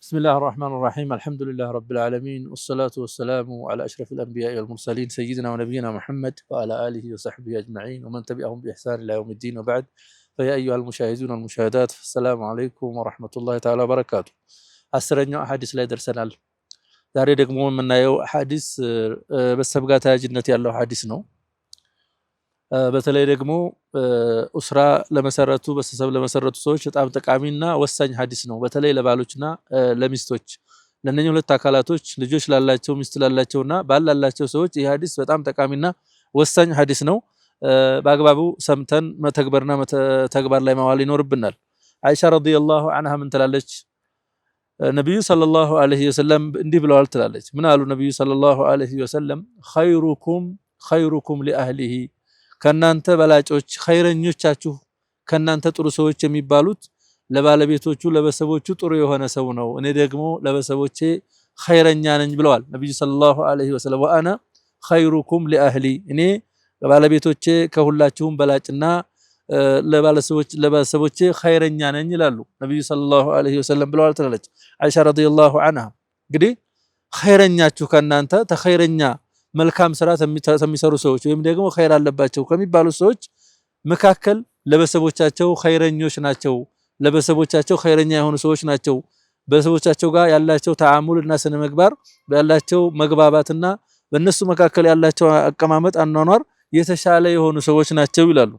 بسم الله الرحمن الرحيم الحمد لله رب العالمين والصلاة والسلام على أشرف الأنبياء والمرسلين سيدنا ونبينا محمد وعلى آله وصحبه أجمعين ومن تبعهم بإحسان إلى يوم الدين وبعد. فيا أيها المشاهدون والمشاهدات السلام عليكم ورحمة الله تعالى وبركاته. አስረኛው ሐዲስ ላይ ደርሰናል። ዛሬ ደግሞ የምናየው ሐዲስ በሰብ ጋር ተያያዥነት ያለው ሐዲስ ነው። በተለይ ደግሞ ኡስራ ለመሰረቱ በሰብ ለመሰረቱ ሰዎች በጣም ጠቃሚና ወሳኝ ሐዲስ ነው። በተለይ ለባሎችና ለሚስቶች ለነኚህ ሁለት አካላቶች ልጆች ላላቸው ሚስት ላላቸውና ባል ላላቸው ሰዎች ይህ ሐዲስ በጣም ጠቃሚና ወሳኝ ሐዲስ ነው። በአግባቡ ሰምተን መተግበርና ተግባር ላይ ማዋል ይኖርብናል። አይሻ ረዲየላሁ ዐንሃ ምን ትላለች? ነብዩ ሰለላሁ ዐለይሂ ወሰለም እንዲህ ብለዋል ትላለች። ምን አሉ ነብዩ ሰለላሁ ዐለይሂ ወሰለም? ኸይሩኩም ሊአህሊሂ ከናንተ በላጮች ኸይረኞቻችሁ ከናንተ ጥሩ ሰዎች የሚባሉት ለባለቤቶቹ ለበሰቦቹ ጥሩ የሆነ ሰው ነው። እኔ ደግሞ ለበሰቦቼ ኸይረኛ ነኝ ብለዋል ነብዩ ሰለላሁ ዐለይሂ ወሰለም። ወአና ኸይሩኩም ሊአህሊ እኔ ለባለቤቶቼ ከሁላችሁም በላጭና ለበሰቦቼ ኸይረኛ ነኝ ይላሉ ነብዩ ሰለላሁ ዐለይሂ ወሰለም ብለዋል ትላለች አይሻ ረዲየላሁ ዐንሃ። እንግዲህ ኸይረኛችሁ ከናንተ ተኸይረኛ መልካም ስራ የሚሰሩ ሰዎች ወይም ደግሞ ኸይር አለባቸው ከሚባሉ ሰዎች መካከል ለበሰቦቻቸው ኸይረኞች ናቸው። ለበሰቦቻቸው ኸይረኛ የሆኑ ሰዎች ናቸው። በሰቦቻቸው ጋር ያላቸው ተዓሙልና ስነ ምግባር ያላቸው መግባባትና በእነሱ መካከል ያላቸው አቀማመጥ አኗኗር የተሻለ የሆኑ ሰዎች ናቸው ይላሉ።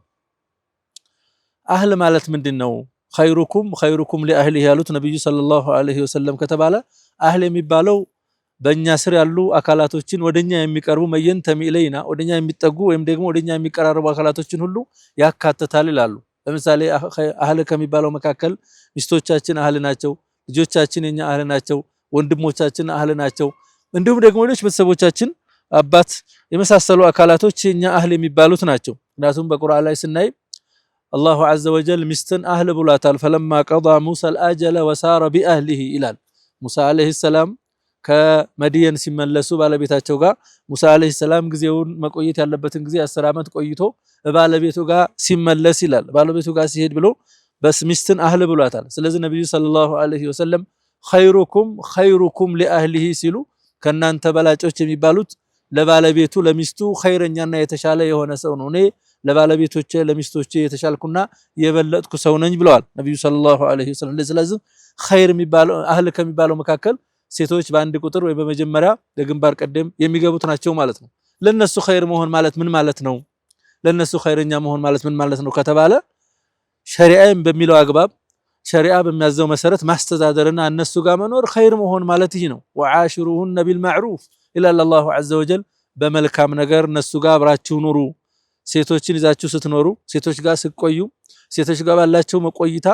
አህል ማለት ምንድነው? ኸይሩኩም ሊአህሊሂ ያሉት ነብዩ ሰለላሁ ዐለይሂ ወሰለም ከተባለ አህል የሚባለው በእኛ ስር ያሉ አካላቶችን ወደኛ የሚቀርቡ መየንተሚ ኢለይና ወደኛ የሚጠጉ ወይም ደግሞ ወደኛ የሚቀራረቡ አካላቶችን ሁሉ ያካትታል ይላሉ። ለምሳሌ አህል ከሚባለው መካከል ሚስቶቻችን አህል ናቸው፣ ልጆቻችን የኛ አህል ናቸው፣ ወንድሞቻችን አህል ናቸው። እንዲሁም ደግሞ ሌሎች ቤተሰቦቻችን አባት የመሳሰሉ አካላቶች የኛ አህል የሚባሉት ናቸው። ምክንያቱም በቁርአን ላይ ስናይ አላሁ ዐዘ ወጀል ሚስትን አህል ብሏታል። ፈለማ ቀዳ ሙሳ አልአጀለ ወሳረ ቢአህሊሂ ይላል። ሙሳ አለይሂ ሰላም ከመድየን ሲመለሱ ባለቤታቸው ጋር ሙሳ አለይሂ ሰላም ጊዜውን መቆየት ያለበትን ጊዜ 10 ዓመት ቆይቶ ባለቤቱ ጋር ሲመለስ ይላል። ባለቤቱ ጋር ሲሄድ ብሎ በስሚስትን አህል ብሏታል። ስለዚህ ነብዩ ሰለላሁ ዐለይሂ ወሰለም ኸይሩኩም ሊአህሊሂ ሲሉ ከናንተ በላጮች የሚባሉት ለባለቤቱ ለሚስቱ ኸይረኛና የተሻለ የሆነ ሰው ነው። እኔ ለባለቤቶቼ ለሚስቶቼ የተሻልኩና የበለጥኩ ሰው ነኝ ብለዋል ነብዩ ሰለላሁ ዐለይሂ ወሰለም። ስለዚህ ኸይር የሚባለው አህል ከሚባለው መካከል ሴቶች በአንድ ቁጥር ወይ በመጀመሪያ ለግንባር ቀደም የሚገቡት ናቸው ማለት ነው። ለነሱ ኸይር መሆን ማለት ምን ማለት ነው? ለነሱ ኸይረኛ መሆን ማለት ምን ማለት ነው ከተባለ ሸሪዓን በሚለው አግባብ ሸሪዓ በሚያዘው መሰረት ማስተዳደርና እነሱ ጋር መኖር ኸይር መሆን ማለት ይህ ነው። ወዓሽሩሁነ ቢልማዕሩፍ ይላል አላሁ ዐዘ ወጀል። በመልካም ነገር እነሱ ጋር አብራችሁ ኑሩ። ሴቶችን ይዛችሁ ስትኖሩ፣ ሴቶች ጋር ስትቆዩ፣ ሴቶች ጋር ባላቸው መቆይታ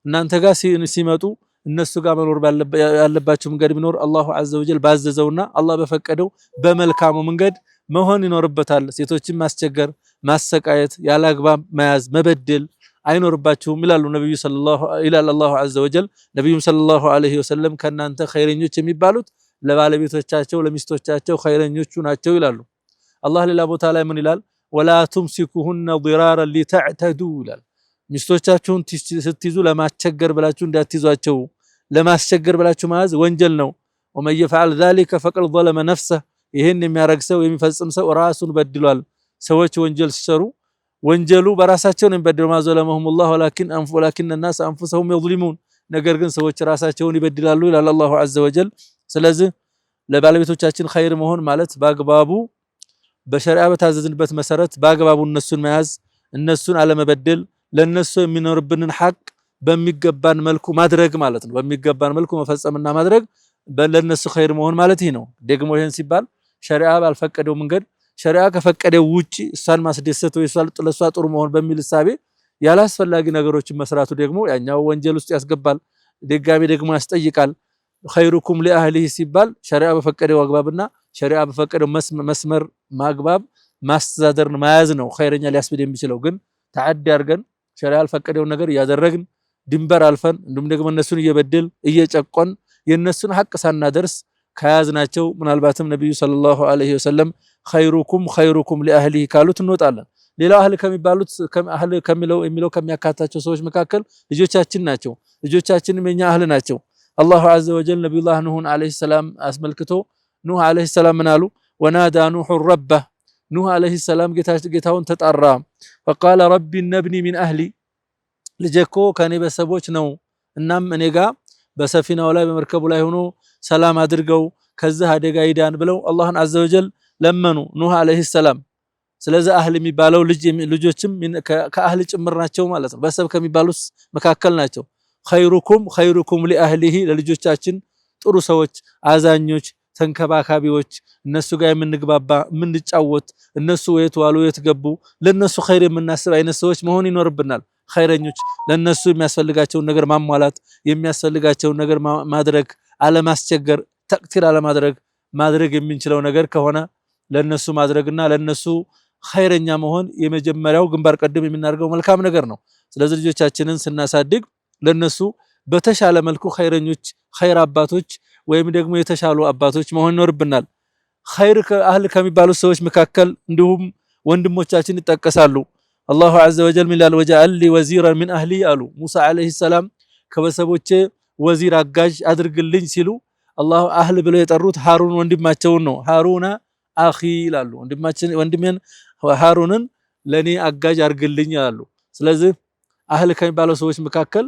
እናንተ ጋር ሲመጡ እነሱ ጋር መኖር ያለባቸው መንገድ ቢኖር አላሁ ዐዘ ወጀል ባዘዘውና አላህ በፈቀደው በመልካሙ መንገድ መሆን ይኖርበታል። ሴቶችን ማስቸገር፣ ማሰቃየት፣ ያላግባብ መያዝ፣ መበደል አይኖርባችሁም ይላሉ ነብዩ ሰለላሁ አላሁ ዐዘ ወጀል። ነብዩም ሰለላሁ ዐለይሂ ወሰለም ከናንተ ኸይረኞች የሚባሉት ለባለቤቶቻቸው ለሚስቶቻቸው ኸይረኞቹ ናቸው ይላሉ። አላህ ሌላ ቦታ ላይ ምን ይላል? ወላ ቱምሲኩሁነ ዲራራ ሊተዕተዱ ይላል። ሚስቶቻችሁን ስትይዙ ለማስቸገር ብላችሁ እንዳትይዟቸው። ለማስቸገር ብላችሁ መያዝ ወንጀል ነው። ወመን የፍዐል ዛሊከ ፈቀድ ዘለመ ነፍሰህ ይህን የሚያረግ ሰው የሚፈጽም ሰው ራሱን በድሏል። ሰዎች ወንጀል ሲሰሩ ወንጀሉ በራሳቸው ነው የሚበድለው። ማዘለመሁሙላህ ወላኪነ ናስ አንፉሰሁም የዝሊሙን ነገር ግን ሰዎች ራሳቸውን ይበድላሉ ይላል አላሁ ዐዘ ወጀል። ስለዚህ ለባለቤቶቻችን ኸይር መሆን ማለት በአግባቡ በሸሪዓ በታዘዝንበት መሰረት በአግባቡ እነሱን መያዝ፣ እነሱን አለመበደል፣ ለነሱ የሚኖርብንን ሐቅ በሚገባን መልኩ ማድረግ ማለት ነው። በሚገባን መልኩ መፈጸምና ማድረግ ለነሱ ኸይር መሆን ማለት ይህ ነው። ደግሞ ይሄን ሲባል ሸሪዓ ባልፈቀደው መንገድ ሸሪዓ ከፈቀደው ውጪ እሷን ማስደሰት ወይ ለሷ ጥሩ መሆን በሚል እሳቤ ያላስፈላጊ ነገሮችን መስራቱ ደግሞ ያኛው ወንጀል ውስጥ ያስገባል፣ ደጋሚ ደግሞ ያስጠይቃል። ኸይሩኩም ሊአህሊሂ ሲባል ሸሪዓ በፈቀደው አግባብና ሸሪዓ በፈቀደው መስመር ማግባብ ማስተዳደርን መያዝ ነው ኸይረኛ ሊያስብል የሚችለው። ግን ተዓዲ አድርገን ሸሪዓ ያልፈቀደውን ነገር እያደረግን ድንበር አልፈን እንዲሁም ደግሞ እነሱን እየበደል እየጨቆን የነሱን ሐቅ ሳናደርስ ከያዝናቸው ምናልባትም ነብዩ ሰለላሁ ዐለይሂ ወሰለም ኸይሩኩም ሊአህሊሂ ካሉት እንወጣለን። ሌላው አህል ከሚባሉት አህል ከሚለው ከሚያካታቸው ሰዎች መካከል ልጆቻችን ናቸው። ልጆቻችንም የኛ አህል ናቸው። الله عز وجل نبي الله نوح عليه السلام أسملكته نوح عليه السلام منالو ونادى نوح ربه نوح عليه السلام جتاون تتأرى فقال ربي نبني من أهلي لجكو كان بسبوش نو النام انيقا بسفينة ولا بمركب ولا هنو سلام أدرقو كزها دقا يدان بلو الله عز وجل لمنو نوح عليه السلام سلازا أهل ميبالو لجوچم من كأهل ጭምርናቸው ማለት ነው በሰብ ከሚባሉስ መካከል ናቸው خيركم لأهله ለልጆቻችን ጥሩ ሰዎች አዛኞች ተንከባካቢዎች እነሱ ጋር የምንግባባ የምንጫወት እነሱ የት ዋሉ የት ገቡ ለነሱ ኸይር የምናስብ አይነት ሰዎች መሆን ይኖርብናል ኸይረኞች ለነሱ የሚያስፈልጋቸውን ነገር ማሟላት የሚያስፈልጋቸውን ነገር ማድረግ አለማስቸገር ተቅቲር ማድረግ የምንችለው ነገር ከሆነ ለነሱ ማድረግና ለነሱ ኸይረኛ መሆን የመጀመሪያው ግንባር ቀደም የምናደርገው መልካም ነገር ነው ስለዚህ ልጆቻችንን ስናሳድግ ለነሱ በተሻለ መልኩ ኸይረኞች ኸይር አባቶች ወይም ደግሞ የተሻሉ አባቶች መሆን ይኖርብናል ኸይር ከአህል ከሚባሉ ሰዎች መካከል እንዲሁም ወንድሞቻችን ይጠቀሳሉ አላሁ ዐዘ ወጀል ሚላል ወጀዐል ሊ ወዚራን ሚን አህሊ አሉ ሙሳ አለይሂ ሰላም ከበሰቦቼ ወዚር አጋዥ አድርግልኝ ሲሉ አላሁ አህል ብለው የጠሩት ሃሩን ወንድማቸውን ነው ሃሩና አኺ ይላሉ ወንድሜን ሃሩንን ለኔ አጋዥ አድርግልኝ ይላሉ ስለዚህ አህል ከሚባሉ ሰዎች መካከል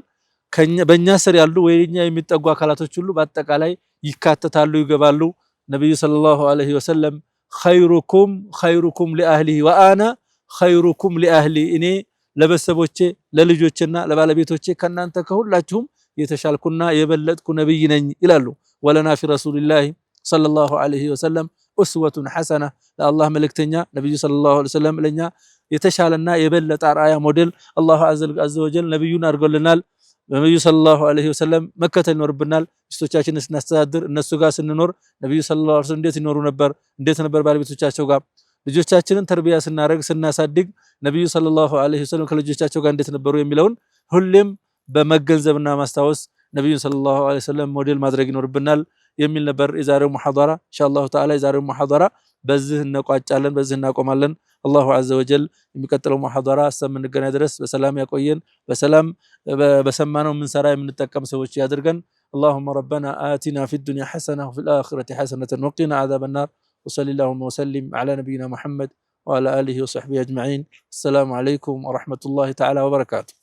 በእኛ ስር ያሉ ወይኛ የሚጠጉ አካላቶች ሁሉ በአጠቃላይ ይካተታሉ ይገባሉ ነብዩ ሰለላሁ ዐለይሂ ወሰለም خيركم لأهله وأنا خيركم لأهلي እኔ ለበሰቦቼ ለልጆችና ለባለቤቶቼ ከናንተ ከሁላችሁም የተሻልኩና የበለጥኩ ነብይ ነኝ ይላሉ ወለና في رسول الله صلى الله عليه وسلم أسوة حسنة ለአላህ መልእክተኛ ነብዩ ሰለላሁ ዐለይሂ ወሰለም ለኛ የተሻለና የበለጠ አርአያ ሞዴል አላሁ ዐዘ ወጀል ነብዩን አድርጎልናል ነብዩ ሰለላሁ ዐለይሂ ወሰለም መከተል ይኖርብናል ሚስቶቻችንን ስናስተዳድር እነሱ ጋር ስንኖር ነብዩ ሰለላሁ ዐለይሂ ወሰለም እንዴት ይኖሩ ነበር ባለቤቶቻቸው ጋር ልጆቻችንን ተርቢያ ስናረግ ስናሳድግ ነብዩ ሰለላሁ ዐለይሂ ወሰለም ከልጆቻቸው ጋር እንዴት ነበሩ የሚለውን ሁሌም በመገንዘብና ማስታወስ ነብዩ ሰለላሁ ዐለይሂ ወሰለም ሞዴል ማድረግ ይኖርብናል የሚል ነበር የዛሬው ሙሐደራ ኢንሻአላሁ ተዓላ የዛሬው ሙሐደራ በዚህ እንቋጫለን በዚህ እናቆማለን አላሁ ዐዘ ወጀል የሚቀጥለው ሙሐደራ እስከምንገናኝ ድረስ በሰላም ያቆየን በሰላም በሰማነው ምን ሰራ የምንጠቀም ሰዎች ያድርገን اللهم ربنا آتنا في الدنيا حسنة وفي الآخرة حسنة وقنا عذاب النار وصلى اللهم وسلم على نبينا محمد وعلى آله وصحبه أجمعين السلام عليكم ورحمة الله تعالى وبركاته